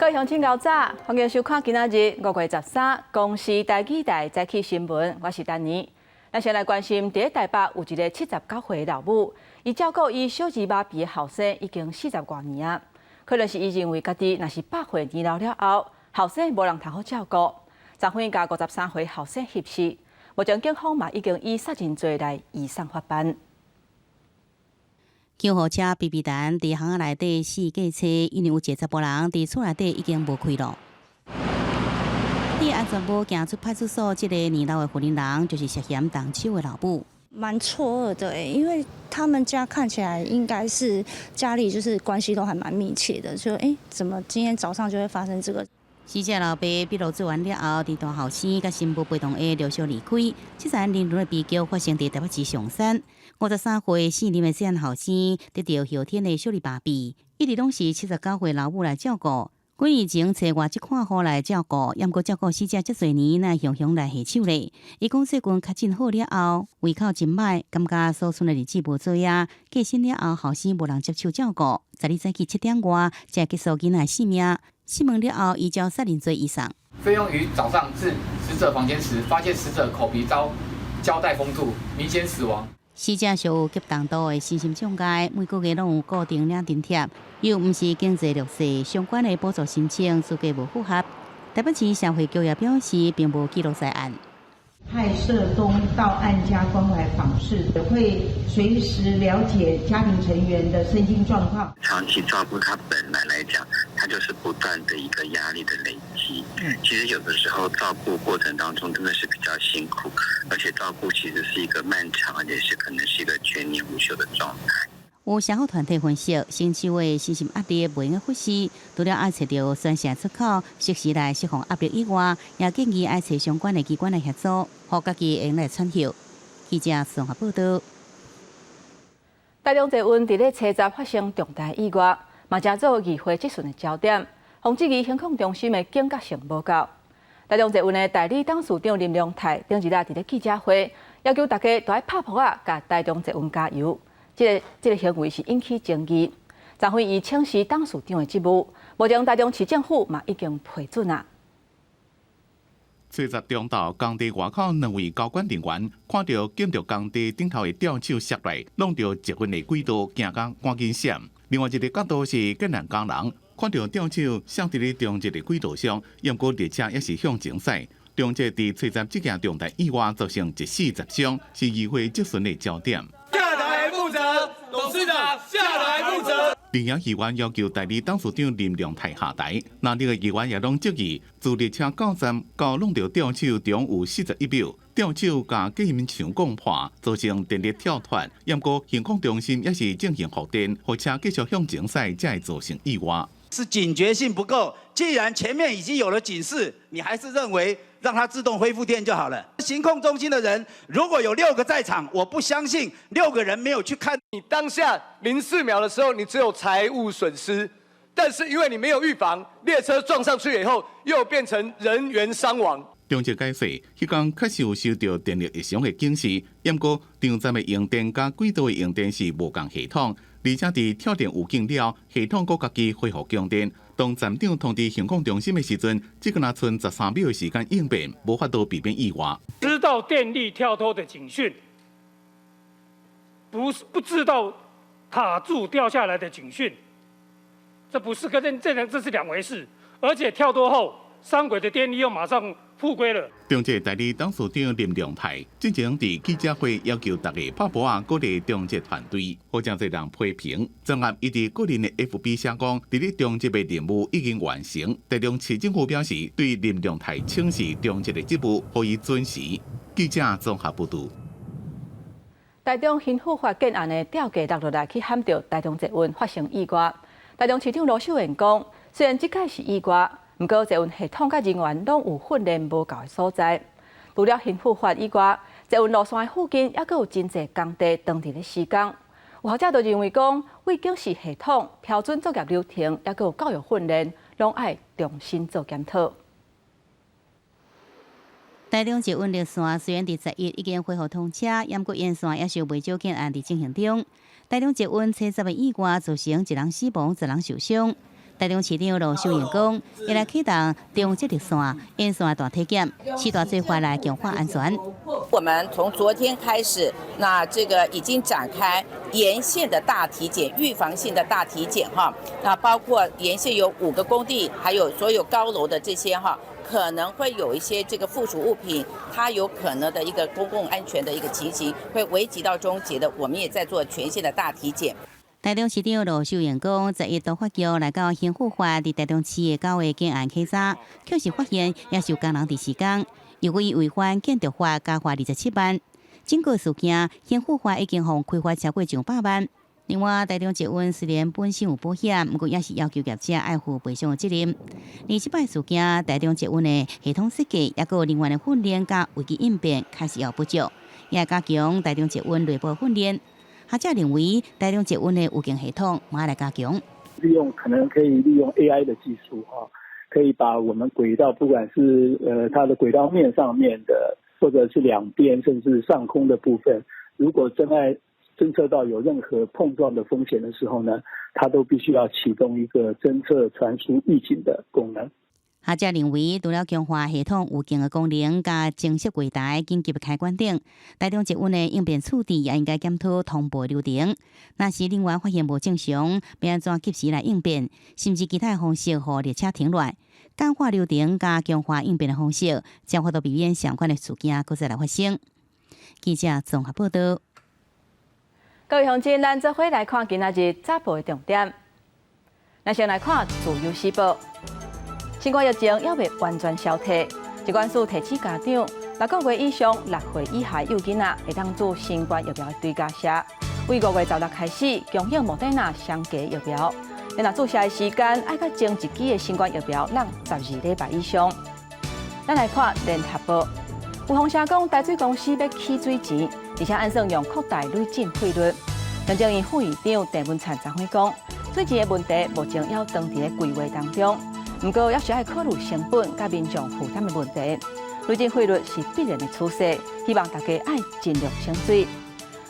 位乡亲、老早，欢迎收看今仔日5月13公视台语台早起新闻，我是丹妮。咱先来关心，伫台北有一个79岁的老母，伊照顾伊小儿麻痹的后生已经40多年啊。可能是伊认为家己若是100岁年老了后，后生无人通好照顾，昨昏甲53岁后生翕死。目前警方嘛已经以杀人罪来移送法办。救护车避避单伫巷仔内底四架车，因为有70多人伫厝内底已经无开路。伫安全部行出派出所，这个年老的妇人人就是涉嫌动手的老母。蛮错愕的因为他们家看起来应该是家里就是关系都还蛮密切的，就怎么今天早上就会发生这个？死者老爸笔录做完了后，伫大后生甲新妇陪同的陆续离开。这场人伦的悲剧发生伫台北市上山。53岁4年的细汉后生得到后天的小儿麻痹，一直拢是79岁老母来照顾。几年前找外籍看护来照顾，抑过照顾死者这侪年，乃雄雄来下手咧。伊讲细菌较真好了后，胃口真歹，感觉所剩的日子无做啊。过身了后，后生无人接手照顾。昨日早起7点外，才结束囡仔性命。讯问了后，移交杀人罪移送。费用于早上至死者房间时，发现死者口鼻遭胶带封住，明显死亡。死者属有急重度的身心障碍，每个月拢有固定领津贴，又毋是经济弱势，相关的补助申请资格无符合。台北市社会局也表示，并无记录在案。派社工到案家关怀访视，会随时了解家庭成员的身心状况。长期照顾他本来讲，他就是不断的一个压力的累积。其实有的时候照顾过程当中真的是比较辛苦，而且照顾其实是一个漫长，而且是可能是一个全年无休的状态。有社会团体分析，星期的身心压力袂用忽视，除了爱找到宣泄出口、适时来释放压力以外，也建议爱找相关的机关来协助，互家己用来喘息。记者综合报道。台中捷运伫咧车站发生重大意外，嘛加做议会质询的焦点。防治局监控中心的警觉性无够。台中捷运的代理董事长林良泰顶日伫咧记者会，要求大家都爱拍扑啊，甲台中捷运加油。这个行为是引起争议。昨昏伊请示董事长的职务，目前台中市政府嘛已经批准啊。车站中道工地外口2位高管人员看到建筑工地顶头的吊手摔来，弄到捷运的轨道，惊到赶紧闪。另外一个角度是建南工人看到吊手闪伫咧中捷的轨道上，不过列车也是向前驶。中捷伫车站这件重大意外造成1死10伤，是议会质询的焦点。下台负责，董事长下台负责。林阳议员要求代理董事长林良泰下台，那另个议员也拢质疑，自列车到站到弄到吊手中有41秒，吊手甲隔音墙讲破，造成电力跳脱。不过监控中心也是进行复电，火车继续向前驶，才会造成意外。是警觉性不够。既然前面已经有了警示，你还是认为让它自动恢复电就好了。行控中心的人如果有6个在场，我不相信6个人没有去看。你当下04秒的时候，你只有财务损失，但是因为你没有预防，列车撞上去以后，又变成人员伤亡。中捷解释，迄天确实有收到电力异常的警示，不过场站的用电甲轨道的用电是无共系统，而且伫跳电有劲了，系统阁家己恢复供电。当站长通知行控中心的时阵，只敢剩13秒的时间应变，无法度避免意外。知道电力跳脱的警讯，不知道卡住掉下来的警讯，这不是跟这是2回事。而且跳脱后，3轨的电力又马上复归了。中捷代理董事长林良泰之前伫记者会要求大家拍波啊，鼓励中捷团队，好将侪人批评。昨暗伊伫个人的 FB 写讲，伫咧中捷的任务已经完成。台中市政府表示，对林良泰请示中捷的职务，予以准时。记者综合报道。台中新复发建案的吊架落来去喊到台中捷运发生意外。台中市长罗秀燕讲，虽然即届是意外，不过捷运系统甲人员拢有训练无够的所在。除了新复发以外，捷运路线的附近也有真侪工地当地咧施工。有学者就认为讲，卫警示系统、标准作业流程，也有教育训练，拢爱重新做检讨。台中捷运绿线虽然伫11已经恢复通车，不过沿线也是有未少建案伫进行中。台中捷运车站的意外造成1人死亡、10人受伤。台中市长罗秀燕讲，会来启动中捷绿线、沿线大体检，市大做法来强化安全。我们从昨天开始，那这个已经展开沿线的大体检、预防性的大体检哈。那包括沿线有5个工地，还有所有高楼的这些哈，可能会有一些这个附属物品，它有可能的一个公共安全的一个情形，会危及到终结的。我们也在做全线的大体检。台中市长罗秀燕讲，11都法局来到刑富法伫台中市的9个建案稽查，确实发现也是有工人伫施工，由于违反建筑法加罚27万。经过事件，刑富法已经向开发超过上100万。另外，台中捷运虽然本身有保险，不过也是要求业者爱负赔偿的责任。而这摆事件，台中捷运的系统设计也有另外的训练加危机应变开始要补足，也加强台中捷运内部训练。学者认为，台中捷运的预警系统马来加强，可能可以利用 AI 的技术可以把我们轨道，不管是它的轨道面上面的，或者是两边甚至上空的部分，如果侦测到有任何碰撞的风险的时候呢，它都必须要启动一个侦测传输预警的功能。学者认为，除了强化系统预警的功能，加增设柜台、紧急开关等，台中捷运的应变处理也应该检讨通报流程。若是另外发现无正常，要安怎及时来应变，甚至其他方式让列车停落，简化流程加强化应变的方式，将法度避免相关的事件再来发生。记者综合报道。各位乡亲，咱做伙来看今仔日早报的重点。咱先来看自由时报。新冠疫情还未完全消退，疾管署提醒家长，6个月以上6岁以下幼囡仔会当做新冠疫苗的追加射，为5月16日开始强行莫德纳双价疫苗。若注射的时间爱甲前一期的新冠疫苗让12礼拜以上。咱来看联合报，有风声讲台水公司要起水钱，而且按算用扩大累进费率。行政院副院长郑文灿昨昏讲，水钱的问题目前还当伫咧规划当中。不过，也是要考虑成本甲民众负担的问题。累进费率是必然的趋势，希望大家爱尽量省水。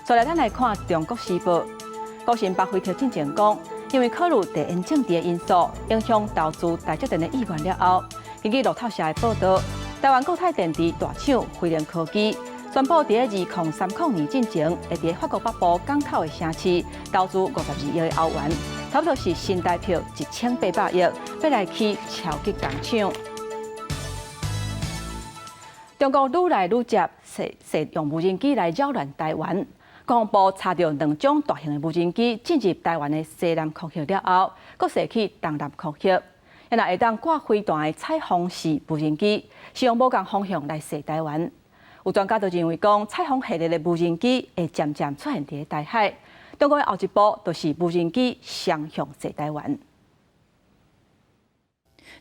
再来，咱来看《中国时报》，高新北回调进前讲，因为考虑地缘政治的因素，影响投资大集团的意愿了后，根据路透社的报道，台湾国泰电池大厂辉能科技宣布，伫2030年进前，会伫法国北部港口的城市投资52亿欧元。差不多是新台币1800亿，要来去超级工厂。中国愈来愈接使用无人机来扰乱台湾。国防部查到2种大型的无人机进入台湾的西南空域了后，佫射去东南空域。也会当挂飞弹的彩虹式无人机，是用无同方向来射台湾。有专家就认为讲，彩虹系列的无人机会渐渐出现伫台海。中国的后一步就是无人机双向射台湾。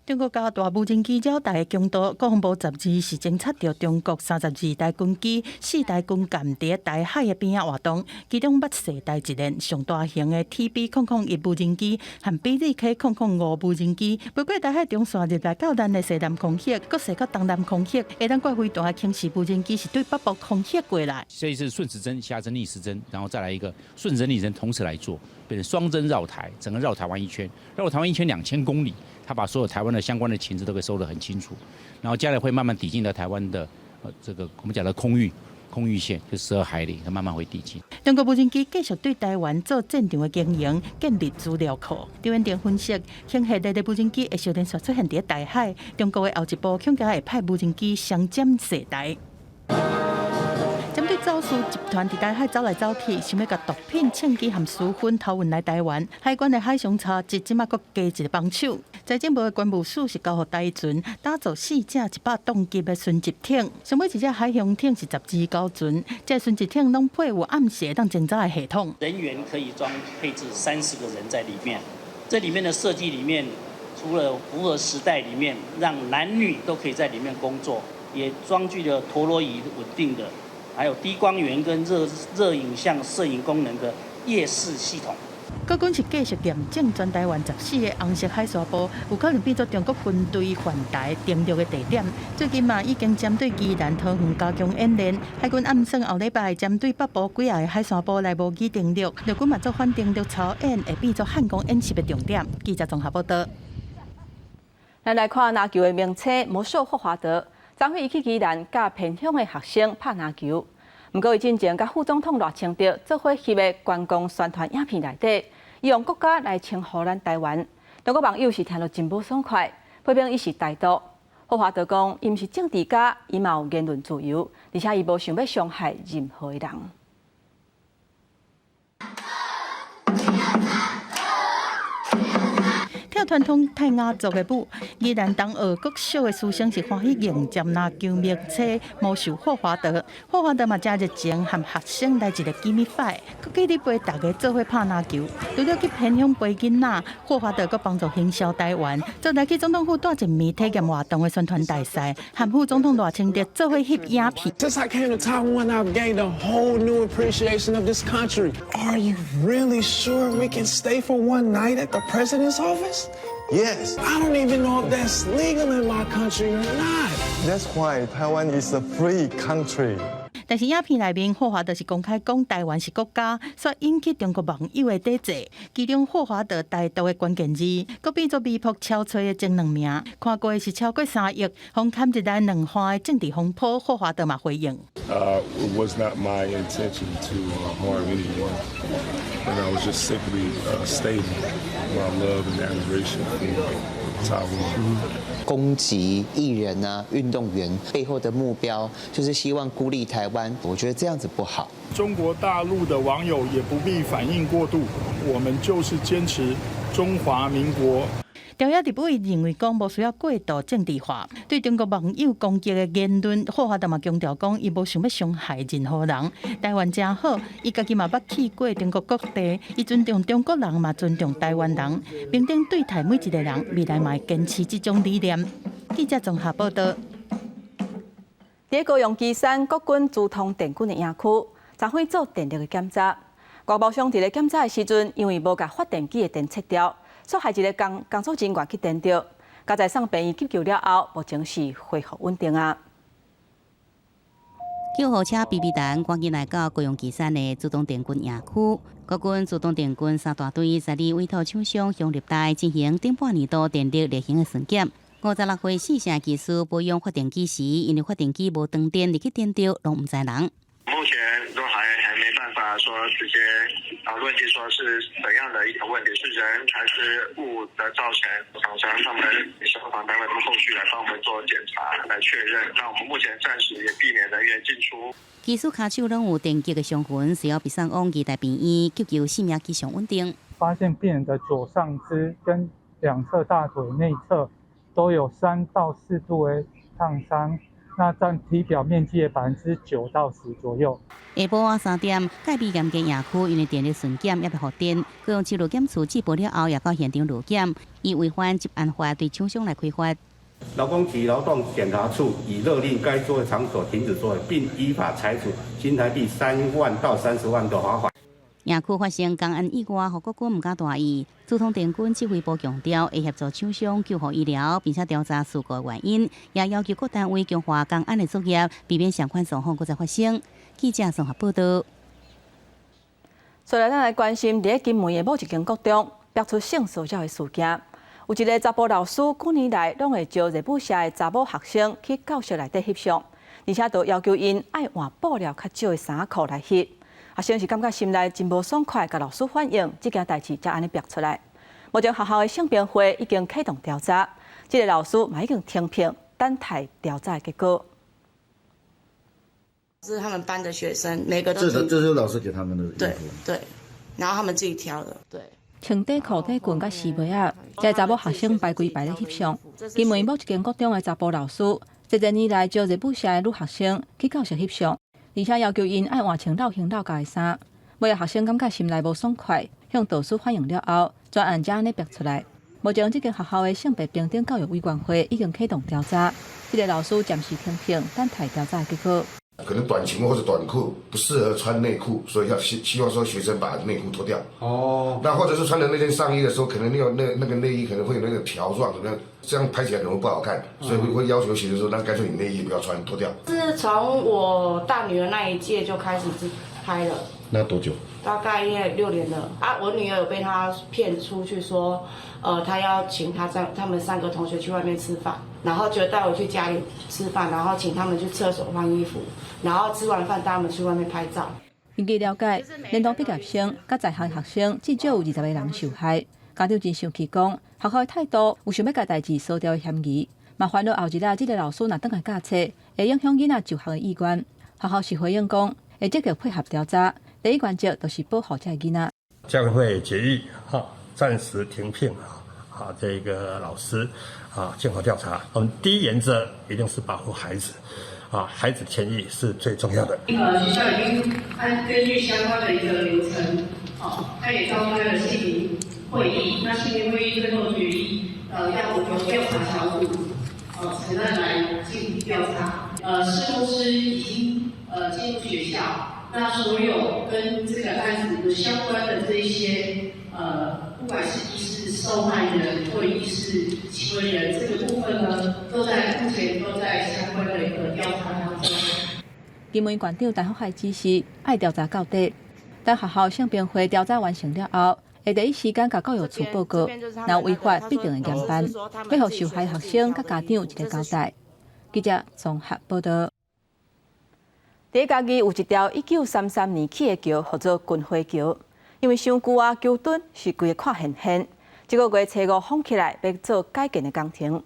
中国加大无人机扰台的强度，国防部12是侦测到中国32台军机、4台军舰伫台海的边仔活动，其中捌射台一辆上大型的 TB001无人机和 BZK005无人机，飞过台海中线入来到咱的西南空域，搁射到东南空域，会当挂飞弹轻视无人机是对北部空域过来。这一次顺时针、下针、逆时针，然后再来一个顺时针、逆时针同时来做，变成双针绕台，整个绕台湾一圈，绕台湾一圈2000公里。他把所有台湾的相关的情资都给收得很清楚，然后将来会慢慢抵近到台湾的这个我们讲的空域线，就12海里，它慢慢会递进。中国无人机继续对台湾做战场的经营，建立资料库。张文定分析，轻系列的无人机会小连续出现在台海，中国的后一步恐怕会派无人机双尖射台。针对走私集团伫台海走来走去，想要把毒品、枪支和私分偷运来台湾，海关的海上查缉即马佫加一个帮手。财政部的关务署是交予台船打造4架100吨级的巡击艇，上尾一只海洋艇是12高船，这巡击艇拢配有暗时当侦查的系统。人员可以配置30个人在里面，这里面的设计里面，除了符合时代里面让男女都可以在里面工作，也装具了陀螺仪稳定的。还有低光源跟热影像摄影功能的夜视系统。国军是继续验证全台湾14个红色海沙堡有可能变作中国军队犯台登陆的地点。最近嘛，已经针对宜兰桃园加强演练，海军暗算后礼拜针对北部几个海沙堡来无机登陆，陆军嘛做反登陆操演，会变作汉光演习的重点。记者综合报道。咱来看篮球的名车魔兽霍华德，昨晡伊去宜兰甲偏乡的学生拍篮球。不过，伊进前甲副总统赖清德做伙翕的观光宣传影片内底，伊用国家来称呼咱台湾，中国网友是听了真不爽快，批评伊是台独。霍华德讲，伊毋是政治家，伊嘛有言论自由，而且伊无想要伤害任何人。跳传统泰雅族的舞，宜兰东澳国小的师生是欢喜迎接篮球名车魔兽霍华德。霍华德嘛真热情，和学生来一个 Give me five， 佮记得陪大家做伙拍篮球。除了去偏乡陪囡仔，霍华德佮帮助行销台湾，做来去总统府带一面体验活动的宣传大赛，和副总统赖清德做伙翕影片。Since I came to Taiwan, I've gained a whole new appreciation of this country. Are you really sure we can stay for one night at the president's office? Yes. I don't even know if that's legal in my country or not. That's why Taiwan is a free country. 但是影片内面，霍华德是公开讲台湾是国家，所引起中国网友的抵制。其中霍华德台独的关键字，佮变作微博超吹的前2名，看过是超过3亿，红砍一来2番的政治风波。霍华德嘛回应。It was not my intention to harm anyone, and I was just simply stating my love and admiration for Taiwan. 攻击艺人啊、运动员背后的目标，就是希望孤立台湾。我觉得这样子不好。中国大陆的网友也不必反应过度，我们就是坚持中华民国。调查立委认为讲无需要过度政治化，对中国网友攻击的言论，霍华德嘛强调讲，伊无想要伤害任何人。台湾真好，伊家己嘛捌去过中国各地，伊尊重中国人嘛尊重台湾人，平等对待每一个人，未来嘛会坚持这种理念。记者综合报道。在高雄旗山国军自通电管的营区，昨晡做电力的检查，国保商伫咧检查的时阵，因为无甲发电机的电切掉。所害一个工作人员去电着，家在送病院急救了后，目前是恢复稳定啊。救护车BB弹赶紧来到高雄旗山的自动电管营区。国军自动电管3大队在里委托厂商向入台进行顶半年度电力例行的巡检。56岁4成技师保养发电机时，因为发电机无断电，入去电着，拢唔知人。目前都还没办法说直接论及说是怎样的一个问题，是人还是物的造成？厂商他们消防单位他们后续来帮我们做检查来确认。那我们目前暂时也避免人员进出。技师卡手拢有电击的伤痕，需要被送往医大病院急救，性命异常稳定。发现病人的左上肢跟两侧大腿内侧都有3到4度的烫伤。那占体表面积的9%到10%左右。下晡晚3点，隔壁盐街营区因为电力巡检也未复电，高雄市路检处接报了后，也到现场路检，以违反集安法对厂商来开罚。劳工局劳动检查处已勒令该作业场所停止作业，并依法裁处新台币3万到30万的罚款。营区发生公安意外，国军唔敢大意。自通电管指挥部强调，会协助厂商救护医疗，并且调查事故原因，也要求各单位强化公安的作业，避免相关状况再发生。记者综合报道。再来，咱来关心伫金门的某一间国中爆出性骚扰的事件。有一个查甫老师，几年来拢会招日本社的查某学生去教室内底翕相，而且都要求因爱换布料较少的衫裤来翕。学生是感觉心内真无爽快，甲老师反映这件代志才安尼爆出来。目前学校的性平会已经启动调查，这个老师嘛已经停聘，等待调查的结果。是他们班的学生，每个都这是老师给他们的衣服。对，然后他们自己挑的。对。穿短裤、短裙甲西袜啊，这查某学生排规排咧翕相。金门某一间国中的查甫老师，这些年来招日本社的女学生去教室翕相。而且要求因爱换穿老型老旧的衫，每个学生感觉心内无爽快，向导师反映了后，专案才安尼爆出来。目前这间学校的性别平等教育委员会已经启动调查，这个老师暂时停聘，等待调查结果。可能短裙或者短裤不适合穿内裤，所以要希望说学生把内裤脱掉。哦。那或者是穿的那件上衣的时候，可能那个内衣可能会有那个条状怎么样，这样拍起来可能会不好看，所以会要求学生说，那干脆你内衣不要穿，脱掉。是从我大女儿那一届就开始拍了。那多久？大概也6年了啊！我女儿有被他骗出去说，他要请他们3个同学去外面吃饭，然后就带我去家里吃饭，然后请他们去厕所换衣服，然后吃完饭带他们去外面拍照。根据了解，连同毕业生甲在校学生至少有20个人受害。家长真生气讲，学校的态度有想要甲代志扫掉的嫌疑，麻烦到后日这个老师若倒来教册，会影响囡仔就学的意愿。学校是回应讲，会积极配合调查。第一原则就是保护这个囡仔，将会决议暂时停聘这个老师经过调查。我们第一原则一定是保护孩子孩子权益是最重要的。学校已经根据相关的一个流程，他也召开了姓名会议。那姓名会议最后决议，要由调查小组承认来进行调查。事务师已经进入学校。那所有跟这个案子相关的这一些不管是疑似受害人或疑似行为人，这个部分呢，目前都在相关的一个调查当中。金门县长陈福海指示，要调查到底。等学校性平会调查完成了后，会第一时间甲教育处报告，若违法必定会严办，要互受害学生甲家长一个交代。记者综合报道。第一家己有一条1933年起的桥，叫做军火桥，因为伤旧啊，桥墩是规个看现现。这个月初5封起来，要做改建的工程。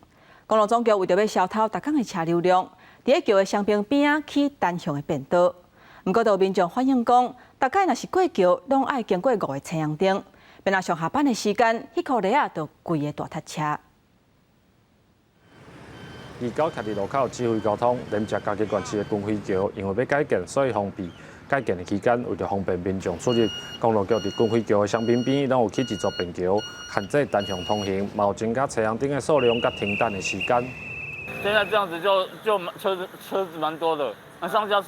公路总局为着要消透逐天的车流量，伫个桥的双边边啊起单向的变道。不过，有民众反映讲，大概若是过桥，拢爱经过5个青阳灯，便若上下班的时间，迄颗雷啊，就规个大塞车。二九徛伫路口指挥交通，连接嘉义县市的军火桥，因为要改建，所以封闭。改建的期间，为着方便民众出入，公路局伫军火桥的双边边，拢有起一座便桥，限制单向通行，嘛有增加车辆灯的数量，甲停等的时间。现在这样子就车子蛮多的，那上下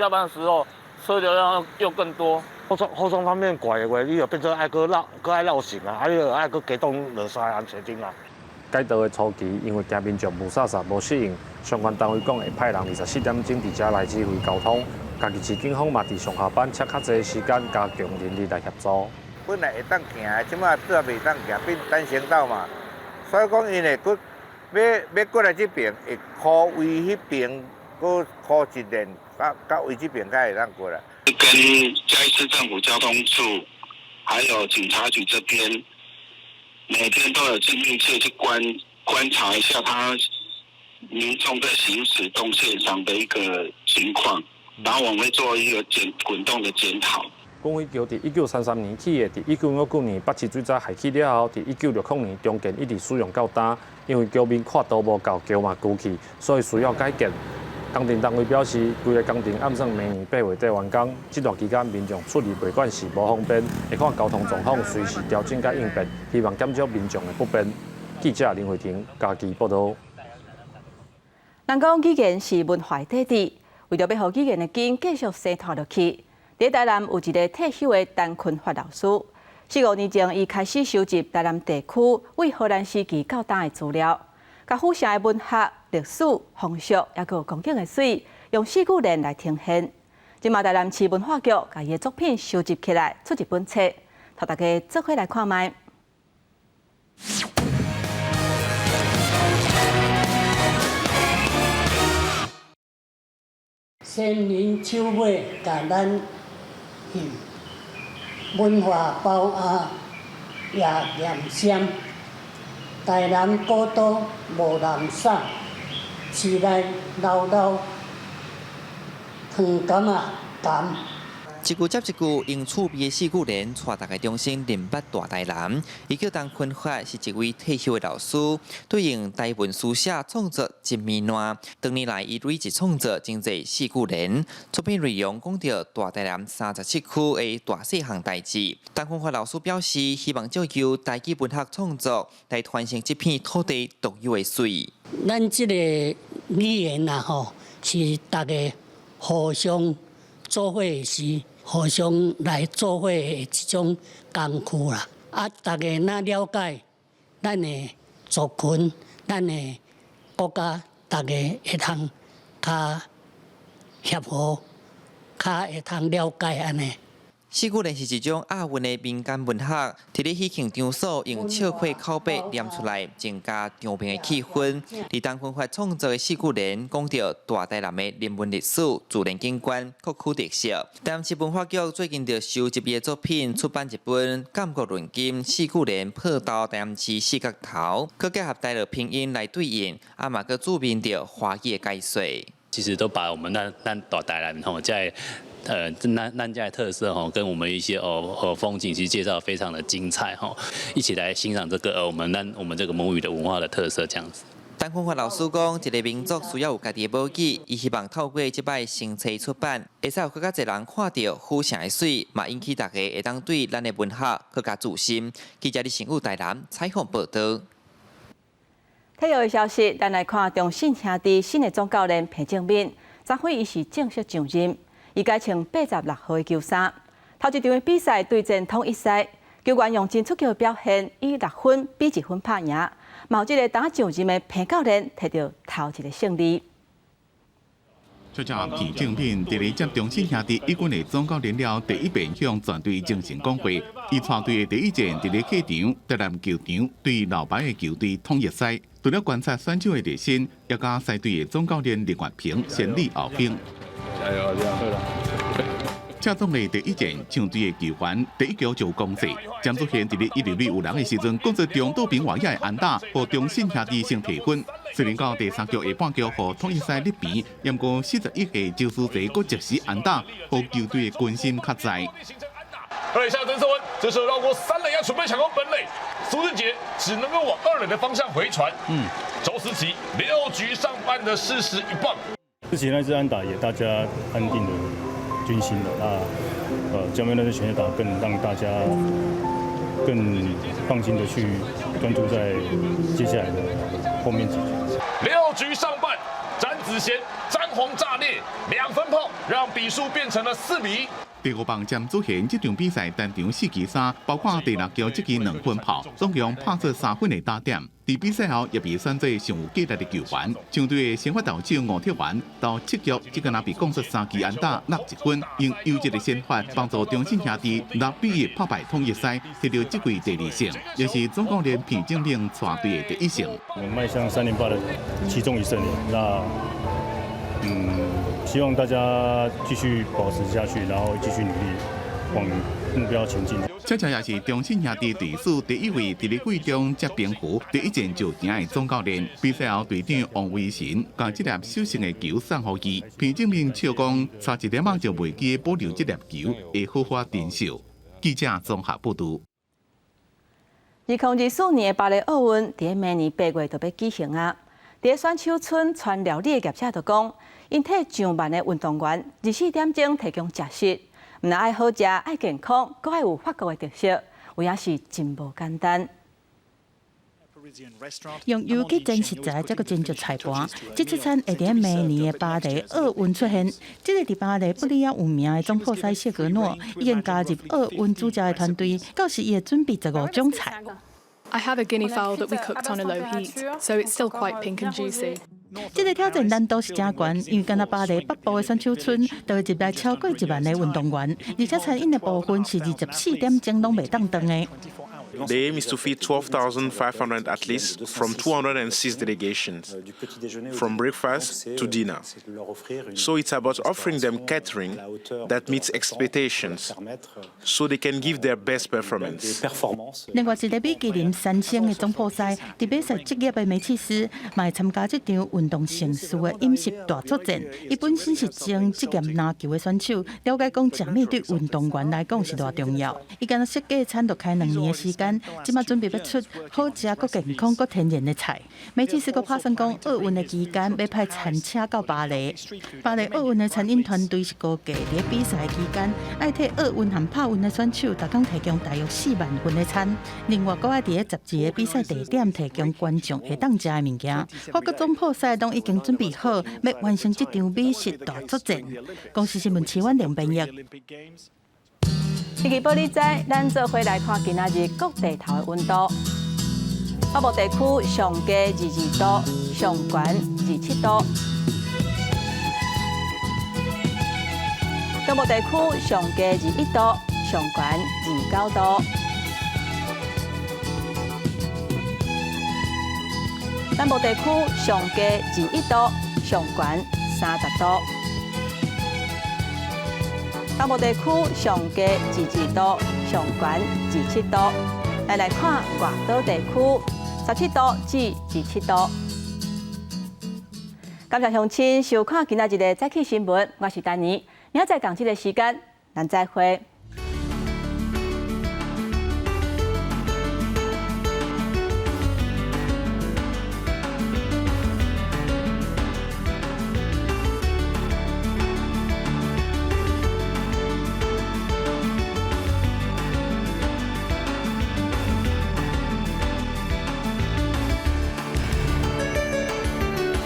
班的时候，车流量又更多。后窗方面拐的话，你就变成爱绕行啊，你就爱加动落山安全灯啊。改道的初期，因为惊民众无煞煞无适应，相关单位讲会派人24点钟伫遮来指挥交通。家己市警方嘛伫上下班车较济的时间，加强人力来协助。本来会当行，即马做袂当行，变单行道嘛。所以讲，因会要过来这边，会靠位迄边，搁靠一连，到位这边才会当过来。跟嘉义市政府交通处，还有警察局这边。每天都有去密切去观察一下他民众在行驶动线上的一个情况，然后我们会做一个滚动的检讨。军火桥伫1933年起的，伫1959年北市水闸害起了后，伫1960年中间一直使用到今，因为桥面跨度无够，桥嘛旧去，所以需要改建。工程单位表示，规个工程按算明年8月底完工。这段期间，民众出入袂管是无方便，会看交通状况随时调整甲应变，希望减少民众的不便。记者林慧婷家己报道。人讲语言是文化底子，为着要让语言的根继续生态落去，伫台南有一个退休的陈坤发老师，4、5年前伊开始收集台南地区为荷兰时期到当的资料。甲府城的文学、历史、风俗，也有风景的水，用4句联来呈现。今嘛台南市文化局甲伊的作品收集起来，出一本册，互大家做伙来看卖。先人手尾甲咱文化包压也念香。台南古都无人送，市内老汤柑仔咸。一句接一句，用趣味的4句联，带大家重新认捌大台南。伊叫陈坤发，是一位退休的老师，对应台文书写创作真美烂。当年来，伊累计创作真侪4句联，作品内容讲到大台南37区的大细项代志。陈坤发老师表示，希望借由台语文学创作，来传承这片土地独有的水。咱这个语言啊，吼，是大家互相做伙时，互相来做伙的一种工具啦。啊，大家若了解咱的族群、咱的国家，大家会通较协和，较会通了解安尼。四句联是一种亚运的民间文学，伫咧喜庆场所用笑话口碑念出来，增加场面的气氛。李当分发创作的四句联，讲到大台南的人文历史、自然景观、各区特色。台南市文化局最近就收集的作品出版一本《感觉论金四句联破到台南市四角头》，佮结合台语拼音来对应，嘛佮注明着华语的解说。其实都把我们咱大台南在咱家的特色跟我们一些风景，其实介绍得非常的精彩一起来欣赏这个我们这个母语的文化的特色这样子。陈坤发老师讲，一个民族需要有家己的母语，伊希望透过这摆新册出版，会使有更加侪人看到府城的水，嘛引起大家会当对咱的文化更加注心。记者李成武台南采访报道。体育的消息，咱来看中信兄弟新的总教练彭正敏，昨晡伊是正式上任，伊改穿86号的球衫。头一场的比赛对战统一赛，球员用真出球的表现，以6分比1分拍赢，嘛有这个打上任的彭教练摕到头一个胜利。作者彭正敏伫咧接中信兄弟一军的总教练了，第一遍向全队进行讲话。伊带队的第一战伫咧客场台南球场对老牌的球队统一赛，除了观察选手的热身，也甲西队的总教练林月平先礼后兵。加油，这样对了。正当的第一战，抢队的球员第一球就攻势，詹祖贤伫咧1-2有人的时阵，攻出中岛平外野的安打，互中信兄弟先提分。虽然到第3局下半局，互统一赛逆变，不过41岁周思哲阁及时安打，互球队的军心较在。2垒下曾瑟文，这时候绕过3垒，要准备抢攻本垒，苏志杰只能够往2垒的方向回传。周思齐6局上半的40一棒。之前那支安打也大家安定的军心了，那江面那支全垒打更让大家更放心的去专注在接下来的后面几局。6局上半，詹子贤詹皇炸裂2分炮，让比数变成了4-1。第5棒詹祖贤这场比赛单场4支3，包括第6局这支2分炮，总共拍出3分的打点。在比赛后也被选做上有纪律的球员。枪队的先发投手吴铁元到7局只敢被攻出3支安打，61分，用优质的先发帮助中信兄弟6-1拍败统一赛，摕到这季第2胜，也是总教练彭正明带队的第1胜。我们迈向3连霸的其中一胜利，那希望大家继续保持下去，然后继续努力往目标前进。恰恰也是中信兄弟队史第1位伫咧季中接平湖第一战就赢的总教练。比赛后，队长王威神将这粒首胜的球送予伊。彭正明笑讲，差一点就袂记保留这粒球，会好好珍惜。记者综合报道。2024年的巴黎奥运，伫明年8月就要举行啊！伫选手村传料理的业者就讲，因替上万的运动员24点钟提供食食，唔但爱好食、爱健康，阁爱有法国的特色，有影是真无简单。用油去蒸食材，这个真足菜盘。这次餐会伫明年的巴黎奥运出现。这个伫巴黎不利亚有名的总破塞谢格诺已经加入奥运主教的团队，到时伊会准备15种菜。I have a guinea fowl that we cooked on a low heat, so it's still quite pink and juicy. 这个挑战难度是真悬，因为敢若巴黎北部的选手村都会接待超过1万的运动员，而且餐饮的部分是24点钟拢袂当断的。The aim is to feed 12,500 athletes from 206 delegations, from breakfast to dinner. So it's about offering them catering that meets expectations, so they can give their best performance. 另外，一个米其林3星的总破赛，伫比赛职业的梅切斯，嘛会参加这场运动盛事的饮食大作战。伊本身是正职业篮球的选手，了解讲食物对运动员来讲是偌重要。伊敢若设计餐就开2年的时间。间，即马准备要出好食、搁健康、搁天然的菜。梅基斯搁拍算讲，奥运的期间要派餐车到巴黎。巴黎奥运的餐饮团队是估计伫比赛期间，爱替奥运和帕运的选手，逐天提供大约4万份的餐。另外，搁爱伫12个比赛地点提供观众会当食的物件。法国总统塞东已经准备好，要完成这场美食大作战。公司新闻齐婉玲编译。天气报你知，咱做伙来看今仔日各地头的温度。北部地区上低22度，上悬27度；中部地区上低21度，上悬29度；南部地区上低21度，上悬30度；北部地区上低22度，上悬27度。来看外岛地区，17度至27度。感谢乡亲收看今仔日的早起新闻，我是丹妮，明仔载同这个时间，咱再会。